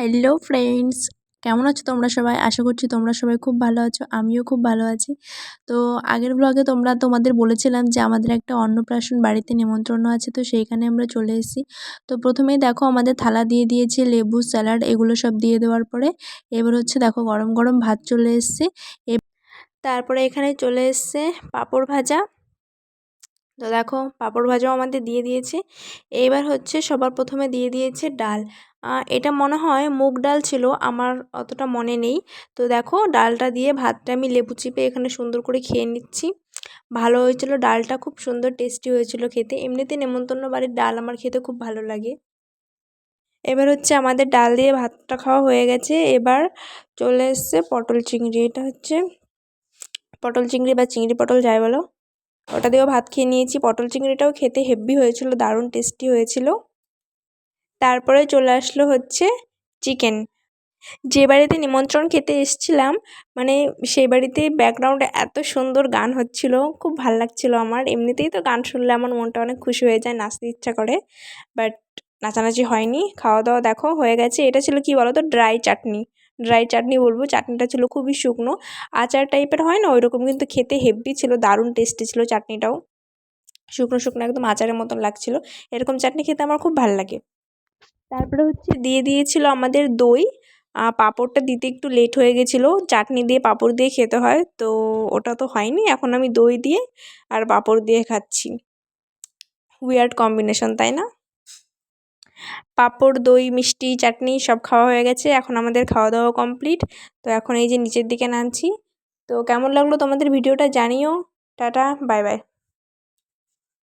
Hello friends, কেমন আছো তোমরা সবাই? আশা করছি তোমরা সবাই খুব ভালো আছো। আমিও খুব ভালো আছি। তো আগের ব্লগে তোমাদের বলেছিলাম যে আমাদের একটা অন্নপ্রাশন বাড়িতে নিমন্ত্রণ আছে, তো সেইখানে আমরা চলে এসেছি। তো প্রথমেই দেখো আমাদের থালা দিয়ে দিয়েছে, লেবু, স্যালাড এগুলো সব দিয়ে দেওয়ার পরে এবার হচ্ছে দেখো গরম গরম ভাত চলে এসছে। তারপরে এখানে চলে এসছে পাঁপড় ভাজা। তো দেখো পাঁপড় ভাজাও আমাদের দিয়ে দিয়েছে। এইবার হচ্ছে সবার প্রথমে দিয়ে দিয়েছে ডাল। এটা মনে হয় মুগ ডাল ছিল, আমার অতটা মনে নেই। তো দেখো ডালটা দিয়ে ভাতটা আমি লেবু চিপে এখানে সুন্দর করে খেয়ে নিচ্ছি। ভালো হয়েছিল ডালটা, খুব সুন্দর টেস্টি হয়েছিল খেতে। এমনিতে নেমন্তন্ন বাড়ির ডাল আমার খেতে খুব ভালো লাগে। এবার হচ্ছে আমাদের ডাল দিয়ে ভাতটা খাওয়া হয়ে গেছে। এবার চলে এসছে পটল চিংড়ি। এটা হচ্ছে পটল চিংড়ি বা চিংড়ি পটল যাই বলো, ওটা দিয়েও ভাত খেয়ে নিয়েছি। পটল চিংড়িটাও খেতে হেভি হয়েছিল, দারুণ টেস্টি হয়েছিল। তারপরে চলে আসলো হচ্ছে চিকেন। যে বাড়িতে নিমন্ত্রণ খেতে এসেছিলাম, মানে সেই বাড়িতে ব্যাকগ্রাউন্ডে এত সুন্দর গান হচ্ছিল, খুব ভাল লাগছিল আমার। এমনিতেই তো গান শুনলে আমার মনটা অনেক খুশি হয়ে যায়, নাচতে ইচ্ছা করে। বাট নাচানাচি হয়নি। খাওয়া দাওয়া দেখো হয়ে গেছে। এটা ছিল কি বলো তো, ড্রাই চাটনি বলবো। চাটনিটা ছিল খুবই শুকনো, আচার টাইপের হয় না ওইরকম, কিন্তু খেতে হেভি ছিল, দারুণ টেস্টি ছিল চাটনিটাও। শুকনো শুকনো একদম আচারের মতন লাগছিল। এরকম চাটনি খেতে আমার খুব ভালো লাগে। তারপরে হচ্ছে দিয়ে দিয়েছিল আমাদের দই। পাঁপড়টা দিতে একটু লেট হয়ে গেছিলো, চাটনি দিয়ে পাঁপড় দিয়ে খেতে হয়, তো ওটা তো হয়নি। এখন আমি দই দিয়ে আর পাঁপড় দিয়ে খাচ্ছি। উইয়ার্ড কম্বিনেশন, তাই না? পাঁপড়, দই, মিষ্টি, চাটনি সব খাওয়া হয়ে গেছে। এখন আমাদের খাওয়া দাওয়া কমপ্লিট। তো এখন এই যে নিচের দিকে নামছি। তো কেমন লাগলো তোমাদের ভিডিওটা জানিও। Tata, bye bye.